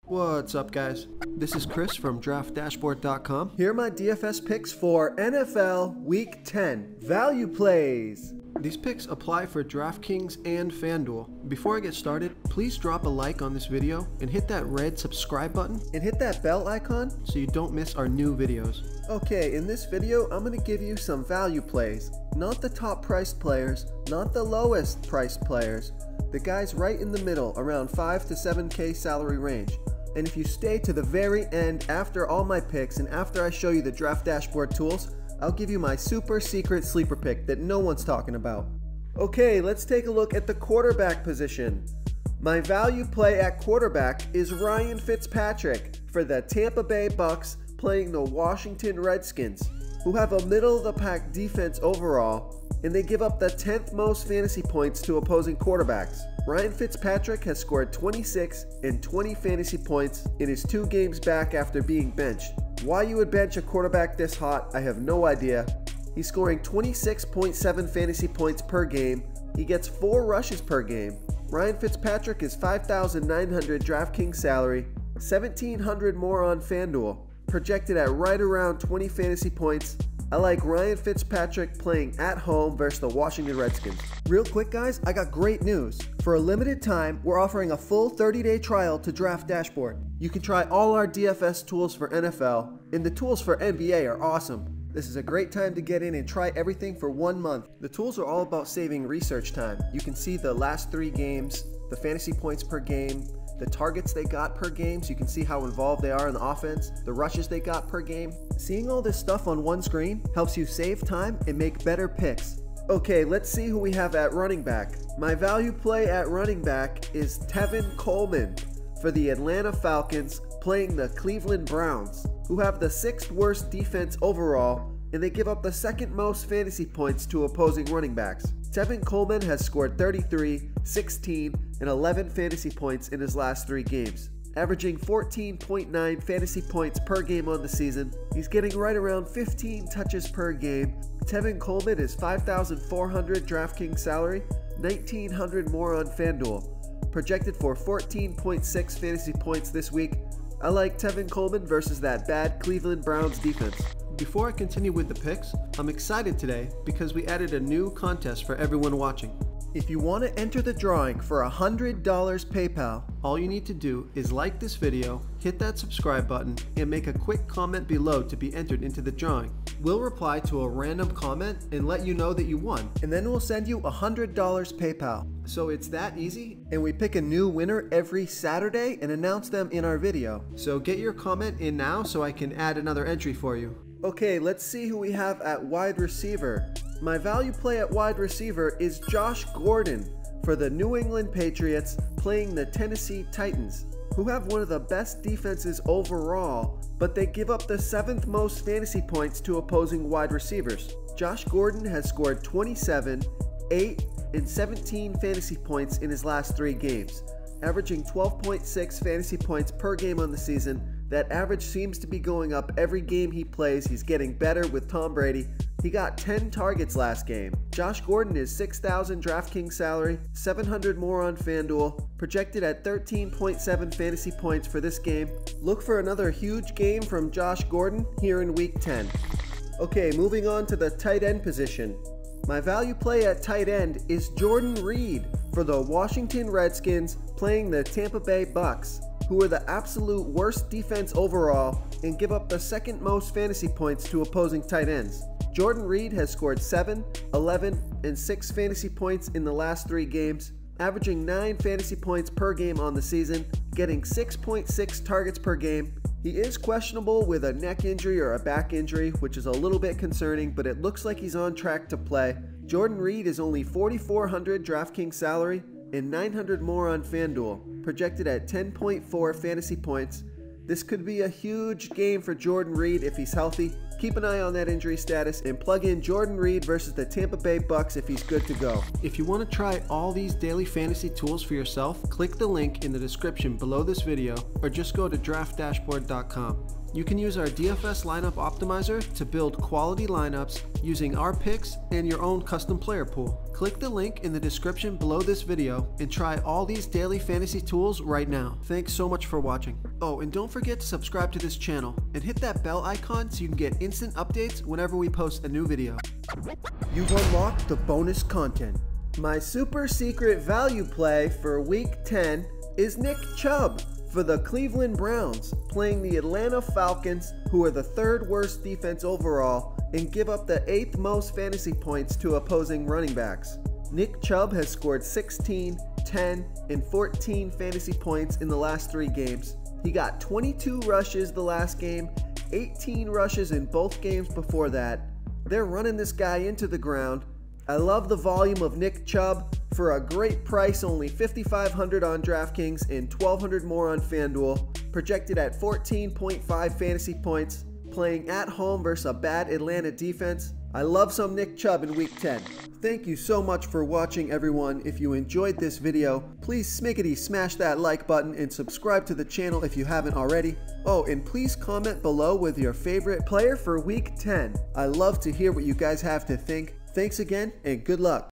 What's up, guys? This is Chris from DraftDashboard.com. Here are my DFS picks for NFL Week 10 value plays. These picks apply for DraftKings and FanDuel. Before I get started, please drop a like on this video and hit that red subscribe button and hit that bell icon so you don't miss our new videos. Okay, in this video, I'm going to give you some value plays. Not the top priced players, not the lowest priced players. The guys right in the middle, around 5 to 7K salary range. And if you stay to the very end after all my picks and after I show you the Draft Dashboard tools, I'll give you my super secret sleeper pick that no one's talking about. Okay, let's take a look at the quarterback position. My value play at quarterback is Ryan Fitzpatrick for the Tampa Bay Bucks playing the Washington Redskins, who have a middle-of-the-pack defense overall, and they give up the 10th most fantasy points to opposing quarterbacks. Ryan Fitzpatrick has scored 26 and 20 fantasy points in his 2 games back after being benched. Why you would bench a quarterback this hot, I have no idea. He's scoring 26.7 fantasy points per game. He gets 4 rushes per game. Ryan Fitzpatrick is $5,900 DraftKings salary, $1,700 more on FanDuel, projected at right around 20 fantasy points. I like Ryan Fitzpatrick playing at home versus the Washington Redskins. Real quick, guys, I got great news. For a limited time, we're offering a full 30-day trial to Draft Dashboard. You can try all our DFS tools for NFL, and the tools for NBA are awesome. This is a great time to get in and try everything for 1 month. The tools are all about saving research time. You can see the last 3 games, the fantasy points per game, the targets they got per game, so you can see how involved they are in the offense, the rushes they got per game. Seeing all this stuff on one screen helps you save time and make better picks. Okay, let's see who we have at running back. My value play at running back is Tevin Coleman for the Atlanta Falcons playing the Cleveland Browns, who have the 6th worst defense overall, and they give up the 2nd most fantasy points to opposing running backs. Tevin Coleman has scored 33, 16, and 11 fantasy points in his last 3 games, averaging 14.9 fantasy points per game on the season. He's getting right around 15 touches per game. Tevin Coleman is $5,400 DraftKings salary, $1,900 more on FanDuel, projected for 14.6 fantasy points this week. I like Tevin Coleman versus that bad Cleveland Browns defense. Before I continue with the picks, I'm excited today because we added a new contest for everyone watching. If you want to enter the drawing for $100 PayPal, all you need to do is like this video, hit that subscribe button, and make a quick comment below to be entered into the drawing. We'll reply to a random comment and let you know that you won, and then we'll send you $100 PayPal. So it's that easy, and we pick a new winner every Saturday and announce them in our video. So get your comment in now so I can add another entry for you. Okay, let's see who we have at wide receiver. My value play at wide receiver is Josh Gordon for the New England Patriots playing the Tennessee Titans, who have one of the best defenses overall, but they give up the 7th most fantasy points to opposing wide receivers. Josh Gordon has scored 27, 8, and 17 fantasy points in his last 3 games, averaging 12.6 fantasy points per game on the season. That average seems to be going up every game he plays. He's getting better with Tom Brady. He got 10 targets last game. Josh Gordon is $6,000 DraftKings salary, $700 more on FanDuel, projected at 13.7 fantasy points for this game. Look for another huge game from Josh Gordon here in Week 10. Okay, moving on to the tight end position. My value play at tight end is Jordan Reed for the Washington Redskins playing the Tampa Bay Bucks, who are the absolute worst defense overall and give up the 2nd most fantasy points to opposing tight ends. Jordan Reed has scored 7, 11, and 6 fantasy points in the last 3 games, averaging 9 fantasy points per game on the season, getting 6.6 targets per game. He is questionable with a neck injury or a back injury, which is a little bit concerning, but it looks like he's on track to play. Jordan Reed is only $4,400 DraftKings salary and $900 more on FanDuel, projected at 10.4 fantasy points. This could be a huge game for Jordan Reed if he's healthy. Keep an eye on that injury status and plug in Jordan Reed versus the Tampa Bay Bucks if he's good to go. If you want to try all these daily fantasy tools for yourself, click the link in the description below this video or just go to DraftDashboard.com. You can use our DFS Lineup Optimizer to build quality lineups using our picks and your own custom player pool. Click the link in the description below this video and try all these daily fantasy tools right now. Thanks so much for watching. Oh, and don't forget to subscribe to this channel and hit that bell icon so you can get instant updates whenever we post a new video. You've unlocked the bonus content. My super secret value play for week 10 is Nick Chubb for the Cleveland Browns, playing the Atlanta Falcons, who are the 3rd worst defense overall and give up the 8th most fantasy points to opposing running backs. Nick Chubb has scored 16, 10, and 14 fantasy points in the last 3 games. He got 22 rushes the last game, 18 rushes in both games before that. They're running this guy into the ground. I love the volume of Nick Chubb. For a great price, only $5,500 on DraftKings and $1,200 more on FanDuel. Projected at 14.5 fantasy points, playing at home versus a bad Atlanta defense. I love some Nick Chubb in week 10. Thank you so much for watching, everyone. If you enjoyed this video, please smash that like button and subscribe to the channel if you haven't already. Oh, and please comment below with your favorite player for week 10. I love to hear what you guys have to think. Thanks again, and good luck.